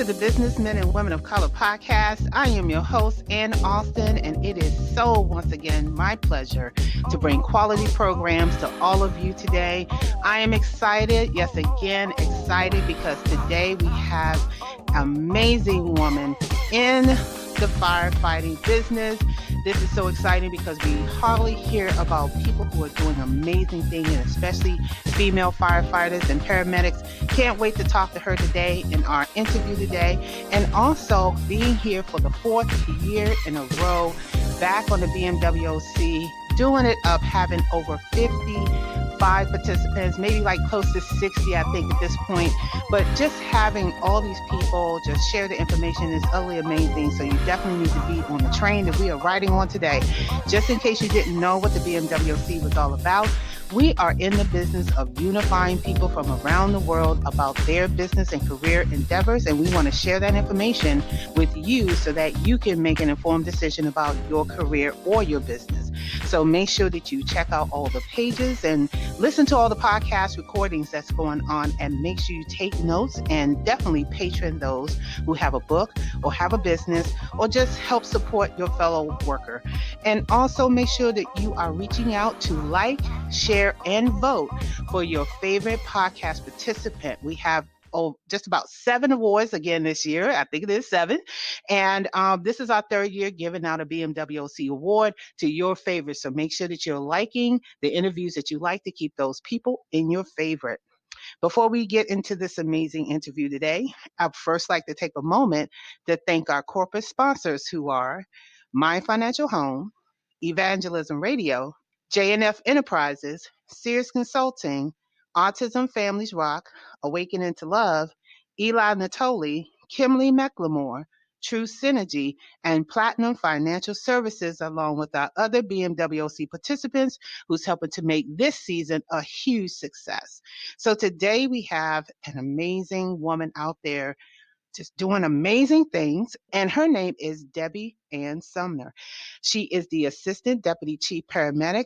to the Businessmen and Women of Color podcast. I am your host, Ann Austin, and it is so, once again, my pleasure to bring quality programs to all of you today. I am excited, yes, again, excited because today we have an amazing woman in the firefighting business. This is so exciting because we hardly hear about people who are doing amazing things, and especially female firefighters and paramedics. Can't wait to talk to her today in our interview today, and also being here for the fourth year in a row, back on the BMWOC, doing it up, having over 55 participants, maybe like close to 60, I think, at this point. But just having all these people just share the information is utterly amazing. So you definitely need to be on the train that we are riding on today. Just in case you didn't know what the BMWC was all about, we are in the business of unifying people from around the world about their business and career endeavors, and we want to share that information with you so that you can make an informed decision about your career or your business. So make sure that you check out all the pages and listen to all the podcast recordings that's going on, and make sure you take notes and definitely patron those who have a book or have a business or just help support your fellow worker. And also make sure that you are reaching out to like, share, and vote for your favorite podcast participant. We have just about 7 awards again this year. I think it is 7. And this is our 3rd year giving out a BMWOC award to your favorite. So make sure that you're liking the interviews that you like to keep those people in your favorite. Before we get into this amazing interview today, I'd first like to take a moment to thank our corporate sponsors, who are My Financial Home, Evangelism Radio, JNF Enterprises, Sears Consulting, Autism Families Rock, Awakening to Love, Eli Natoli, Kimberly McLemore, True Synergy, and Platinum Financial Services, along with our other BMWOC participants who's helping to make this season a huge success. So today we have an amazing woman out there just doing amazing things, and her name is Debbie Sommer. She is the Assistant Deputy Chief Paramedic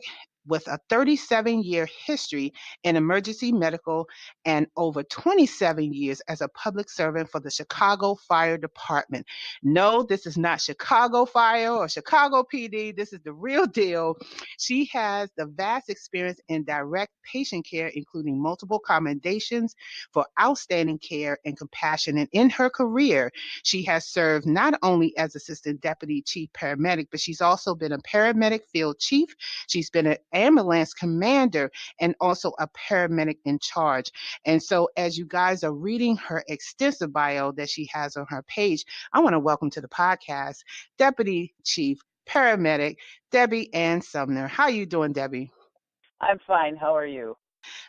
with a 37-year history in emergency medical and over 27 years as a public servant for the Chicago Fire Department. No, this is not Chicago Fire or Chicago PD. This is the real deal. She has the vast experience in direct patient care, including multiple commendations for outstanding care and compassion. And in her career, she has served not only as Assistant Deputy Chief Paramedic, but she's also been a paramedic field chief. She's been an ambulance commander and also a paramedic in charge. And so as you guys are reading her extensive bio that she has on her page, I want to welcome to the podcast Deputy Chief Paramedic Debbie Sommer. How are you doing, Debbie? I'm fine. How are you?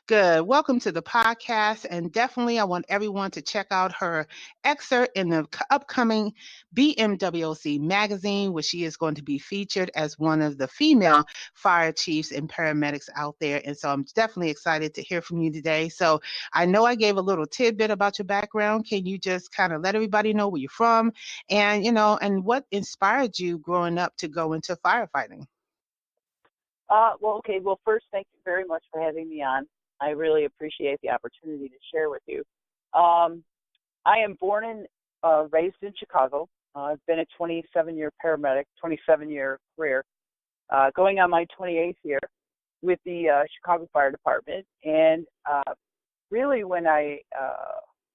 Good. Welcome to the podcast. And definitely, I want everyone to check out her excerpt in the upcoming BMWOC magazine, where she is going to be featured as one of the female fire chiefs and paramedics out there. And so I'm definitely excited to hear from you today. So I know I gave a little tidbit about your background. Can you just kind of let everybody know where you're from and, and what inspired you growing up to go into firefighting? Okay. Well, first, thank you very much for having me on. I really appreciate the opportunity to share with you. I am born and raised in Chicago. I've been a 27-year paramedic, 27-year career, going on my 28th year with the Chicago Fire Department. And really, when I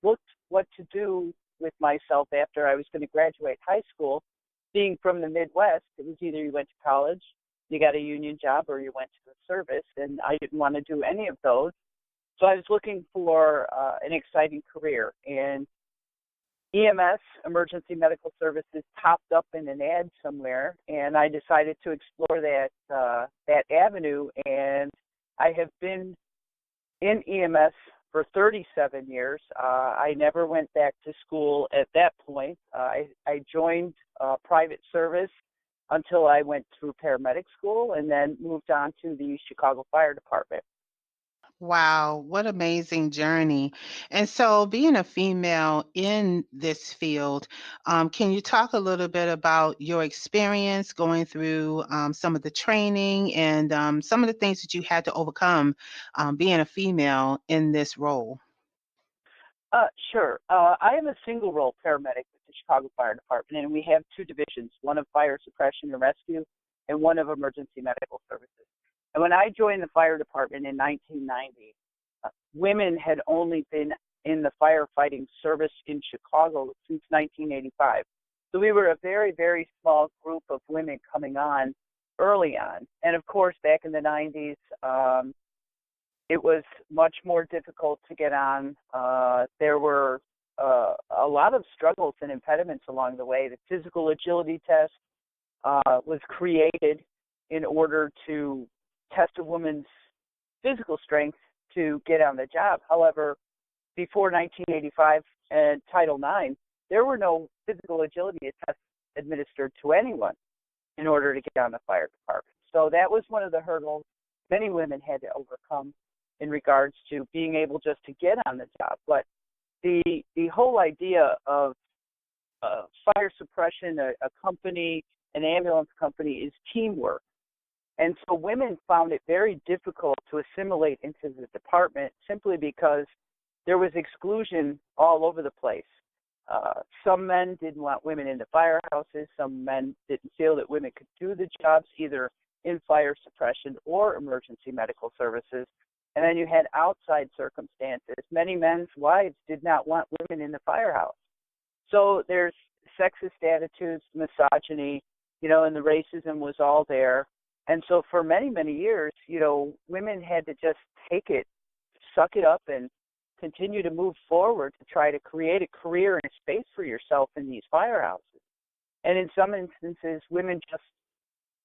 looked what to do with myself after I was going to graduate high school, being from the Midwest, it was either you went to college, you got a union job, or you went to the service, and I didn't want to do any of those. So I was looking for an exciting career, and EMS, Emergency Medical Services, popped up in an ad somewhere, and I decided to explore that avenue, and I have been in EMS for 37 years. I never went back to school at that point. I joined private service until I went through paramedic school and then moved on to the Chicago Fire Department. Wow, what amazing journey. And so being a female in this field, can you talk a little bit about your experience going through some of the training and some of the things that you had to overcome being a female in this role? Sure. I am a single role paramedic with the Chicago Fire Department, and we have two divisions, one of fire suppression and rescue and one of emergency medical services. And when I joined the fire department in 1990, women had only been in the firefighting service in Chicago since 1985. So we were a very, very small group of women coming on early on. And of course, back in the 90s, it was much more difficult to get on. There were a lot of struggles and impediments along the way. The physical agility test was created in order to test a woman's physical strength to get on the job. However, before 1985 and Title IX, there were no physical agility tests administered to anyone in order to get on the fire department. So that was one of the hurdles many women had to overcome in regards to being able just to get on the job. But the whole idea of fire suppression, a company, an ambulance company, is teamwork. And so women found it very difficult to assimilate into the department simply because there was exclusion all over the place. Some men didn't want women in the firehouses. Some men didn't feel that women could do the jobs either in fire suppression or emergency medical services. And then you had outside circumstances. Many men's wives did not want women in the firehouse. So there's sexist attitudes, misogyny, and the racism was all there. And so for many, many years, women had to just take it, suck it up, and continue to move forward to try to create a career and a space for yourself in these firehouses. And in some instances, women just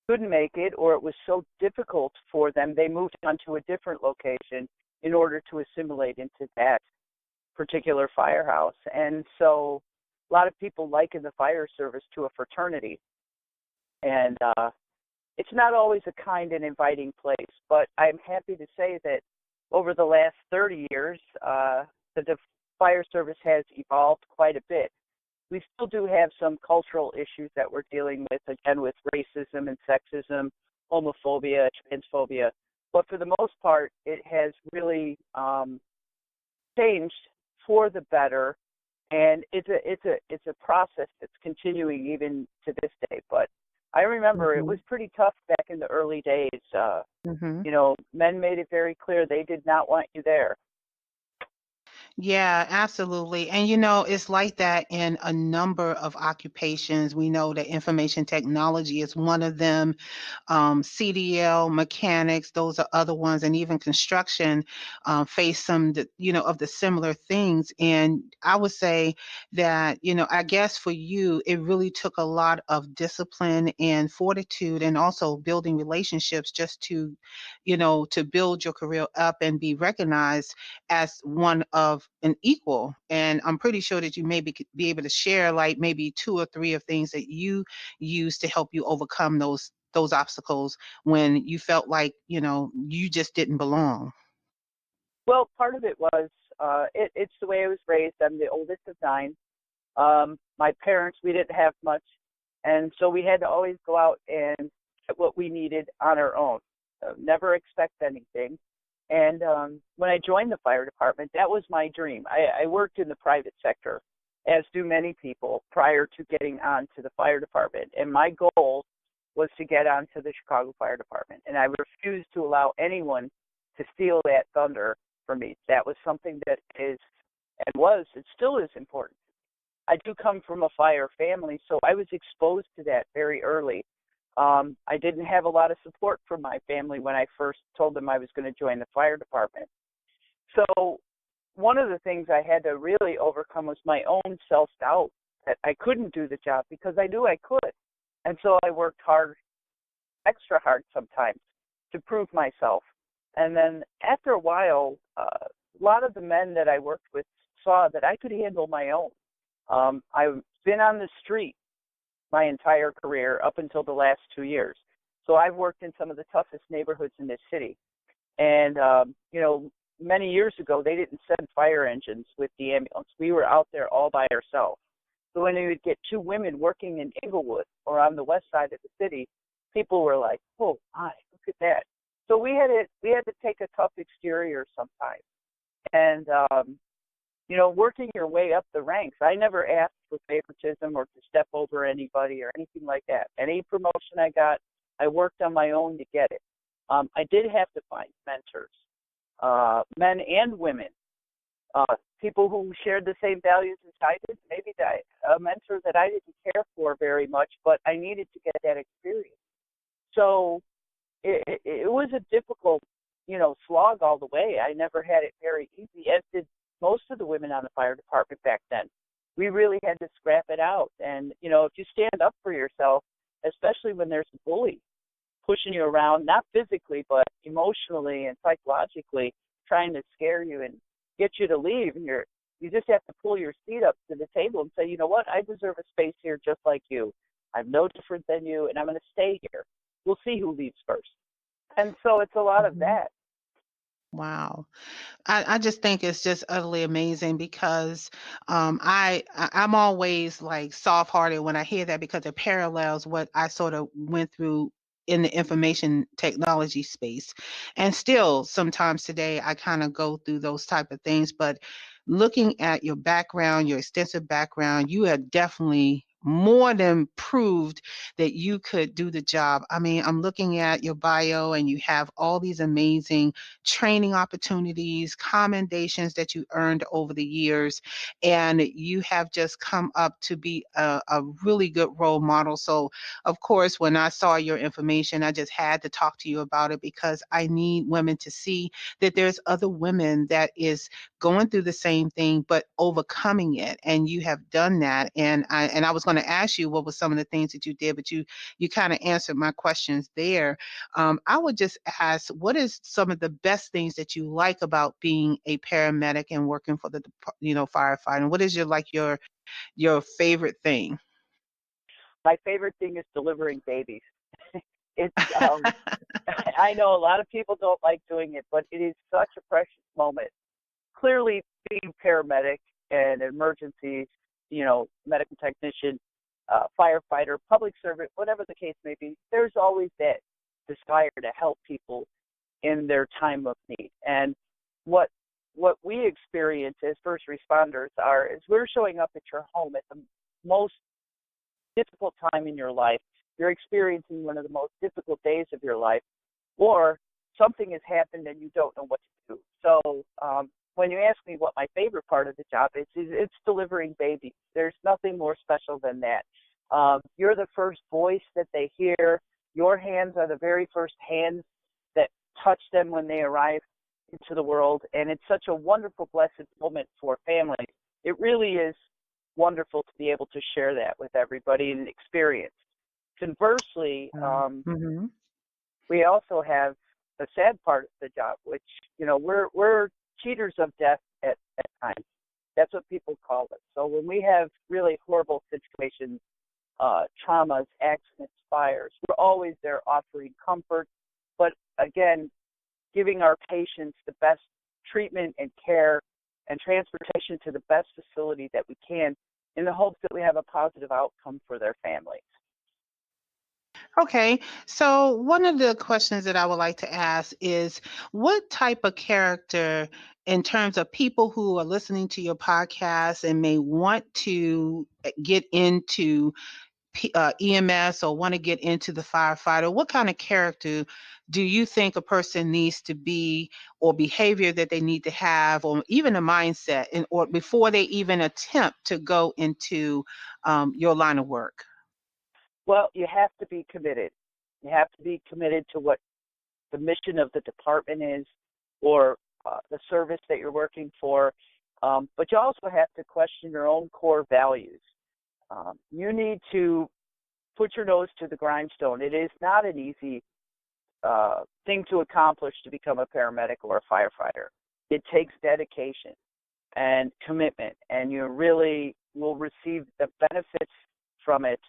couldn't make it, or it was so difficult for them, they moved on to a different location in order to assimilate into that particular firehouse. And so a lot of people liken the fire service to a fraternity. And it's not always a kind and inviting place, but I'm happy to say that over the last 30 years, the fire service has evolved quite a bit. We still do have some cultural issues that we're dealing with, again, with racism and sexism, homophobia, transphobia. But for the most part, it has really changed for the better, and it's a process that's continuing even to this day. But I remember it was pretty tough back in the early days. Men made it very clear they did not want you there. Yeah, absolutely. And it's like that in a number of occupations. We know that information technology is one of them. CDL, mechanics, those are other ones, and even construction face some, of the similar things. And I would say that, I guess for you, it really took a lot of discipline and fortitude, and also building relationships just to build your career up and be recognized as one of an equal. And I'm pretty sure that you maybe could be able to share like maybe two or three of things that you use to help you overcome those obstacles when you felt like, you just didn't belong. Well, part of it was it's the way I was raised. I'm the oldest of 9. My parents, we didn't have much, and so we had to always go out and get what we needed on our own. Never expect anything. And when I joined the fire department, that was my dream. I worked in the private sector, as do many people, prior to getting onto the fire department. And my goal was to get onto the Chicago Fire Department. And I refused to allow anyone to steal that thunder from me. That was something that is, and was, it still is important. I do come from a fire family, so I was exposed to that very early. I didn't have a lot of support from my family when I first told them I was going to join the fire department. So one of the things I had to really overcome was my own self-doubt that I couldn't do the job because I knew I could. And so I worked hard, extra hard sometimes, to prove myself. And then after a while, a lot of the men that I worked with saw that I could handle my own. I've been on the street my entire career up until the last 2 years. So I've worked in some of the toughest neighborhoods in this city. And, many years ago, they didn't send fire engines with the ambulance. We were out there all by ourselves. So when you would get 2 women working in Inglewood or on the west side of the city, people were like, oh, my, look at that. So we had to take a tough exterior sometimes. And working your way up the ranks. I never asked for favoritism or to step over anybody or anything like that. Any promotion I got, I worked on my own to get it. I did have to find mentors, men and women, people who shared the same values as I did, maybe a mentor that I didn't care for very much, but I needed to get that experience. So it was a difficult, slog all the way. I never had it very easy, as did most of the women on the fire department back then. We really had to scrap it out. And, if you stand up for yourself, especially when there's a bully pushing you around, not physically, but emotionally and psychologically, trying to scare you and get you to leave, and you just have to pull your seat up to the table and say, you know what, I deserve a space here just like you. I'm no different than you, and I'm going to stay here. We'll see who leaves first. And so it's a lot of that. Wow. I just think it's just utterly amazing because I'm always like soft-hearted when I hear that because it parallels what I sort of went through in the information technology space. And still sometimes today I kind of go through those type of things, but looking at your background, your extensive background, you have definitely more than proved that you could do the job. I mean, I'm looking at your bio and you have all these amazing training opportunities, commendations that you earned over the years, and you have just come up to be a really good role model. So, of course, when I saw your information, I just had to talk to you about it because I need women to see that there's other women that is going through the same thing but overcoming it, and you have done that. And I was going to ask you what was some of the things that you did, but you kind of answered my questions there. I would just ask, what is some of the best things that you like about being a paramedic and working for the firefighting? What is your favorite thing? My favorite thing is delivering babies. It's I know a lot of people don't like doing it, but it is such a precious moment. Clearly, being paramedic and emergencies, medical technician, firefighter, public servant, whatever the case may be, there's always that desire to help people in their time of need. And what we experience as first responders is we're showing up at your home at the most difficult time in your life. You're experiencing one of the most difficult days of your life, or something has happened and you don't know what to do. So when you ask me what my favorite part of the job is it's delivering babies. There's nothing more special than that. You're the first voice that they hear. Your hands are the very first hands that touch them when they arrive into the world, and it's such a wonderful, blessed moment for families. It really is wonderful to be able to share that with everybody and experience. Conversely, Mm-hmm. we also have the sad part of the job, which, we're cheaters of death at times. That's what people call it. So when we have really horrible situations, traumas, accidents, fires, we're always there offering comfort, but again, giving our patients the best treatment and care and transportation to the best facility that we can in the hopes that we have a positive outcome for their families. Okay, so one of the questions that I would like to ask is what type of character, in terms of people who are listening to your podcast and may want to get into EMS or want to get into the firefighter, what kind of character do you think a person needs to be, or behavior that they need to have, or even a mindset, or before they even attempt to go into your line of work? Well, you have to be committed. You have to be committed to what the mission of the department is, or the service that you're working for. But you also have to question your own core values. You need to put your nose to the grindstone. It is not an easy thing to accomplish to become a paramedic or a firefighter. It takes dedication and commitment, and you really will receive the benefits from it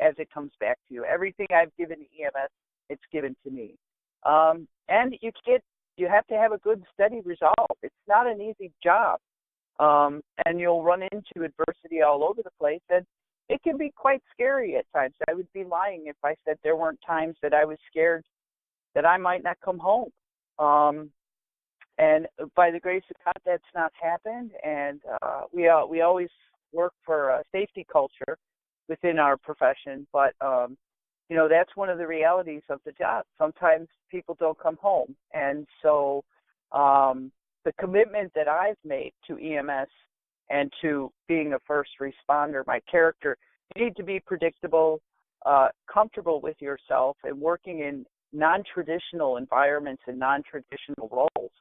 as it comes back to you. Everything I've given EMS, it's given to me. And you have to have a good, steady resolve. It's not an easy job. And you'll run into adversity all over the place, and it can be quite scary at times. I would be lying if I said there weren't times that I was scared that I might not come home. And by the grace of God, that's not happened. And we always work for a safety culture within our profession. But that's one of the realities of the job. Sometimes people don't come home, and so the commitment that I've made to EMS and to being a first responder, my character, you need to be predictable, comfortable with yourself, and working in non-traditional environments and non-traditional roles.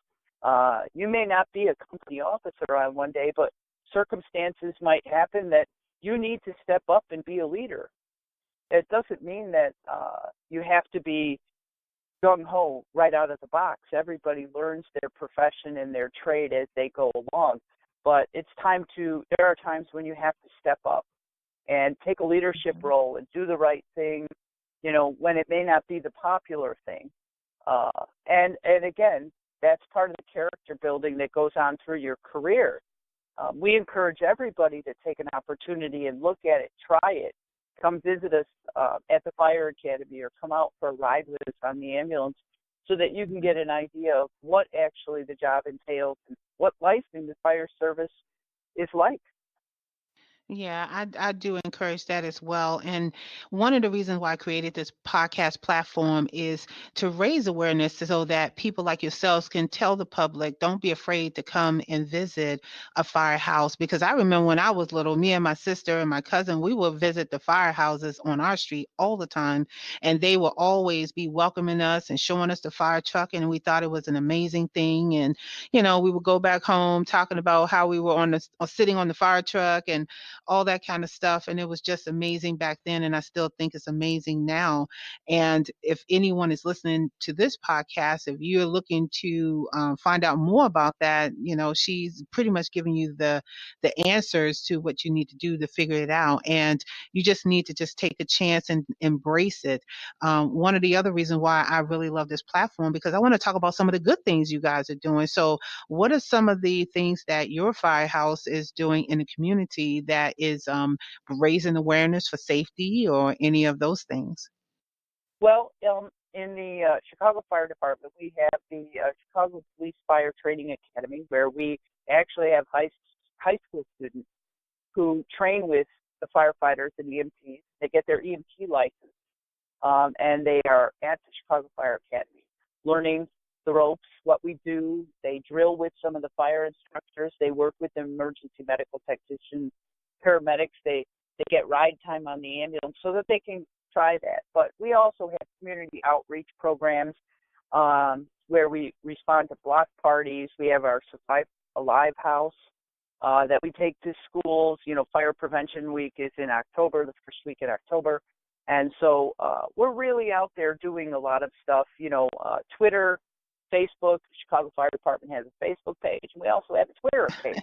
You may not be a company officer on one day, but circumstances might happen that you need to step up and be a leader. It doesn't mean that you have to be gung-ho right out of the box. Everybody learns their profession and their trade as they go along. But there are times when you have to step up and take a leadership role and do the right thing, when it may not be the popular thing. And again, that's part of the character building that goes on through your career. We encourage everybody to take an opportunity and look at it, try it. Come visit us at the Fire Academy or come out for a ride with us on the ambulance so that you can get an idea of what actually the job entails and what life in the fire service is like. Yeah, I do encourage that as well. And one of the reasons why I created this podcast platform is to raise awareness so that people like yourselves can tell the public, don't be afraid to come and visit a firehouse. Because I remember when I was little, me and my sister and my cousin, we would visit the firehouses on our street all the time. And they would always be welcoming us and showing us the fire truck. And we thought it was an amazing thing. And, we would go back home talking about how we were sitting on the fire truck and all that kind of stuff. And it was just amazing back then. And I still think it's amazing now. And if anyone is listening to this podcast, if you're looking to find out more about that, she's pretty much giving you the answers to what you need to do to figure it out. And you just need to just take a chance and embrace it. One of the other reasons why I really love this platform, because I want to talk about some of the good things you guys are doing. So what are some of the things that your firehouse is doing in the community that is raising awareness for safety or any of those things? Well, in the Chicago Fire Department, we have the Chicago Police Fire Training Academy, where we actually have high school students who train with the firefighters and EMTs. They get their EMT license, and they are at the Chicago Fire Academy, learning the ropes, what we do. They drill with some of the fire instructors. They work with the emergency medical technicians, paramedics. They get ride time on the ambulance so that they can try that. But we also have community outreach programs where we respond to block parties. We have our Survive Alive house that we take to schools. Fire Prevention Week is in October, the first week in October. And so we're really out there doing a lot of stuff, Twitter, Facebook. Chicago Fire Department has a Facebook page, and we also have a Twitter page.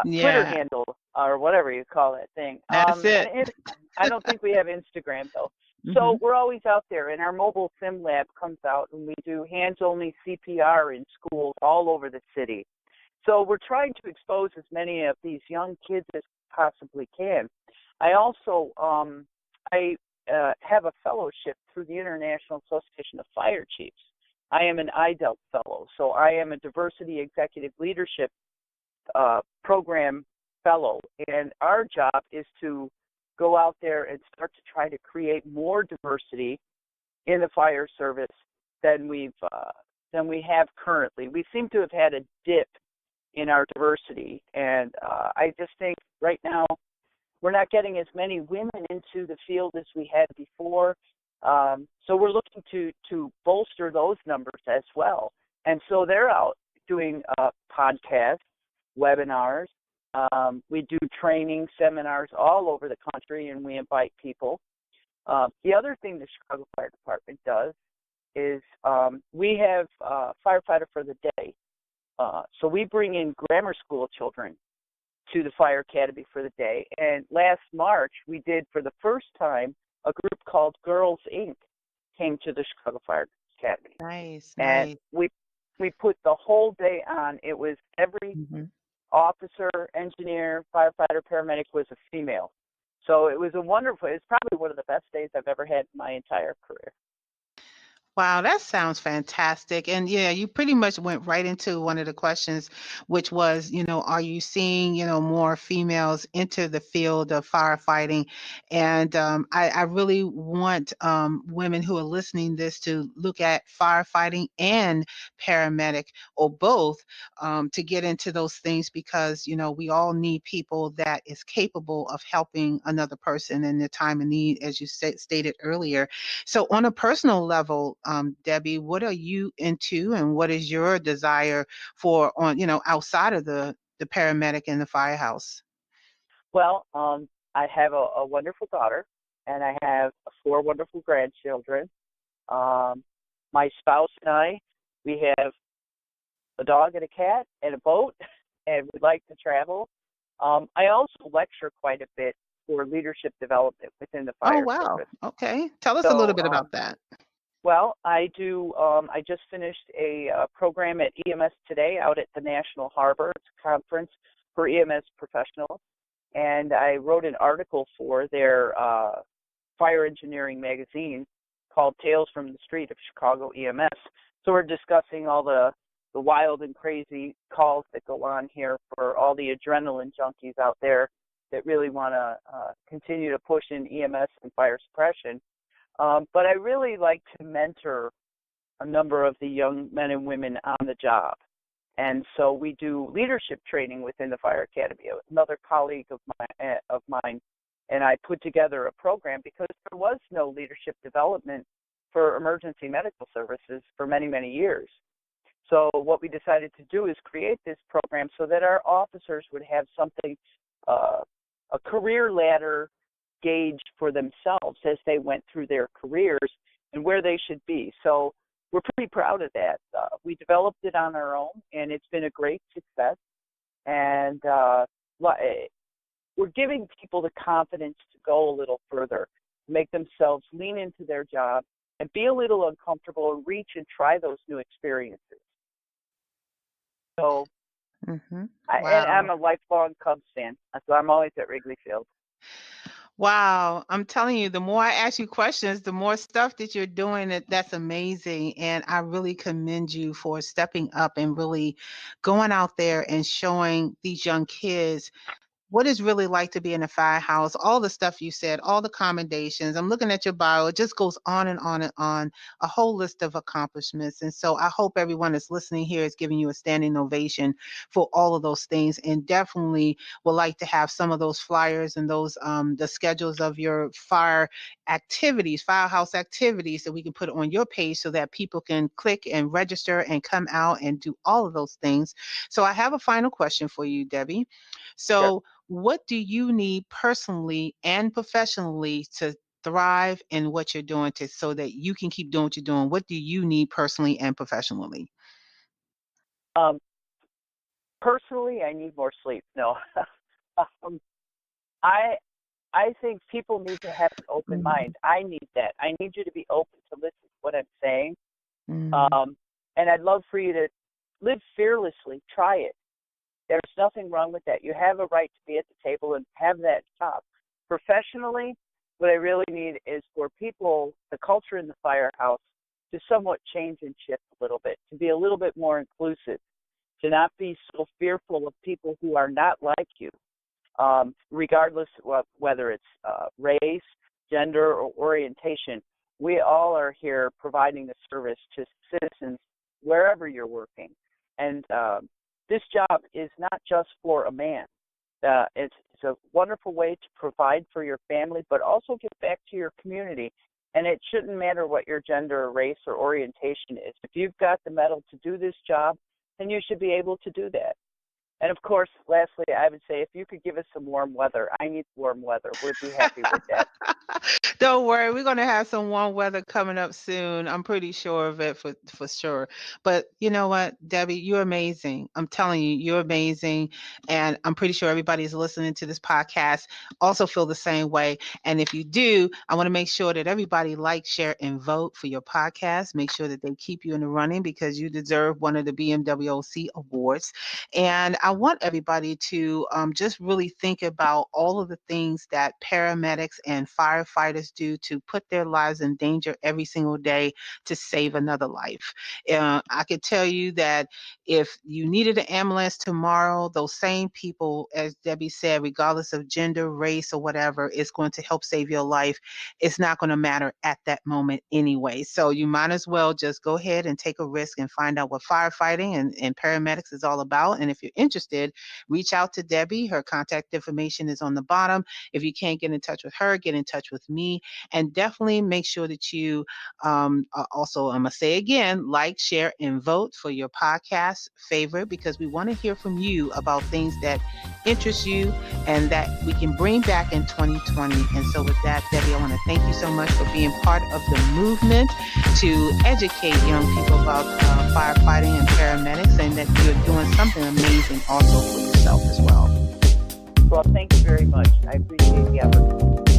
Twitter Yeah, handle or whatever you call that thing. that's it. And I don't think we have Instagram though. Hmm. So we're always out there, and our mobile sim lab comes out, and we do hands-only CPR in schools all over the city. So we're trying to expose as many of these young kids as possibly can. I also have a fellowship through the International Association of Fire Chiefs. I am an IDELT fellow, so I am a Diversity Executive Leadership program fellow, and our job is to go out there and start to try to create more diversity in the fire service than we have currently. We seem to have had a dip in our diversity, and I just think right now we're not getting as many women into the field as we had before. So we're looking to bolster those numbers as well. And so they're out doing podcasts, webinars. We do training seminars all over the country, and we invite people. The other thing the Chicago Fire Department does is we have Firefighter for the Day. So we bring in grammar school children to the Fire Academy for the day. And last March, we did, for the first time, a group called Girls Inc. came to the Chicago Fire Academy. Nice, And nice. we put the whole day on. It was every officer, engineer, firefighter, paramedic was a female. So it's probably one of the best days I've ever had in my entire career. Wow, that sounds fantastic. And yeah, you pretty much went right into one of the questions, which was, are you seeing, more females enter the field of firefighting? And I really want women who are listening this to look at firefighting and paramedic or both, to get into those things because, we all need people that is capable of helping another person in their time of need, as you stated earlier. So, on a personal level, Debbie, what are you into, and what is your desire for on outside of the paramedic and the firehouse? Well, I have a wonderful daughter, and I have four wonderful grandchildren. Um, my spouse and I, we have a dog and a cat and a boat, and we like to travel. I also lecture quite a bit for leadership development within the Oh, fire wow. service. Okay, tell us a little So, bit about that. well, I do. I just finished a program at EMS Today out at the National Harbor. It's a conference for EMS professionals, and I wrote an article for their fire engineering magazine called Tales from the Street of Chicago EMS. So we're discussing all the wild and crazy calls that go on here for all the adrenaline junkies out there that really want to continue to push in EMS and fire suppression. But I really like to mentor a number of the young men and women on the job. And so we do leadership training within the Fire Academy. Another colleague of mine and I put together a program because there was no leadership development for emergency medical services for many, many years. So what we decided to do is create this program so that our officers would have something, a career ladder gauge for themselves as they went through their careers and where they should be. So we're pretty proud of that. We developed it on our own, and it's been a great success. And we're giving people the confidence to go a little further, make themselves lean into their job, and be a little uncomfortable and reach and try those new experiences. So, Mm-hmm. and I'm Wow. a lifelong Cubs fan, so I'm always at Wrigley Field. Wow, I'm telling you, the more I ask you questions, the more stuff that you're doing, that's amazing. And I really commend you for stepping up and really going out there and showing these young kids what it's really like to be in a firehouse, all the stuff you said, all the commendations. I'm looking at your bio. It just goes on and on and on, a whole list of accomplishments. And so I hope everyone that's listening here is giving you a standing ovation for all of those things, and definitely would like to have some of those flyers and those the schedules of your firehouse activities that we can put on your page so that people can click and register and come out and do all of those things. So I have a final question for you, Debbie. Sure. So what do you need personally and professionally to thrive in what you're doing to so that you can keep doing what you're doing? What do you need personally and professionally? Um, Personally, I need more sleep. No, um, I I think people need to have an open Mhm. mind. I need that. I need you to be open to listen to what I'm saying. Mhm. Um, and I'd love for you to live fearlessly. Try it. There's nothing wrong with that. You have a right to be at the table and have that job. Professionally, what I really need is for people, the culture in the firehouse, to somewhat change and shift a little bit, to be a little bit more inclusive, to not be so fearful of people who are not like you, regardless of whether it's race, gender, or orientation. We all are here providing a service to citizens wherever you're working. And this job is not just for a man. It's a wonderful way to provide for your family, but also give back to your community. And it shouldn't matter what your gender or race or orientation is. If you've got the mettle to do this job, then you should be able to do that. And of course, lastly, I would say if you could give us some warm weather, I need warm weather. We'd be happy with that. Don't worry, we're gonna have some warm weather coming up soon. I'm pretty sure of it for sure. But you know what, Debbie, you're amazing. I'm telling you, you're amazing, and I'm pretty sure everybody's listening to this podcast also feel the same way. And if you do, I want to make sure that everybody like, share, and vote for your podcast. Make sure that they keep you in the running because you deserve one of the BMWOC awards. And I want everybody to just really think about all of the things that paramedics and firefighters do to put their lives in danger every single day to save another life. I could tell you that if you needed an ambulance tomorrow, those same people, as Debbie said, regardless of gender, race, or whatever, is going to help save your life. It's not going to matter at that moment anyway. So you might as well just go ahead and take a risk and find out what firefighting and paramedics is all about. And if you're interested, reach out to Debbie. Her contact information is on the bottom. If you can't get in touch with her, get in touch with me. And definitely make sure that you also, I'm going to say again, like, share, and vote for your podcast favorite, because we want to hear from you about things that interest you and that we can bring back in 2020. And so with that, Debbie, I want to thank you so much for being part of the movement to educate young people about firefighting and paramedics, and that you're doing something amazing also for yourself as well. Well, thank you very much. I appreciate the opportunity.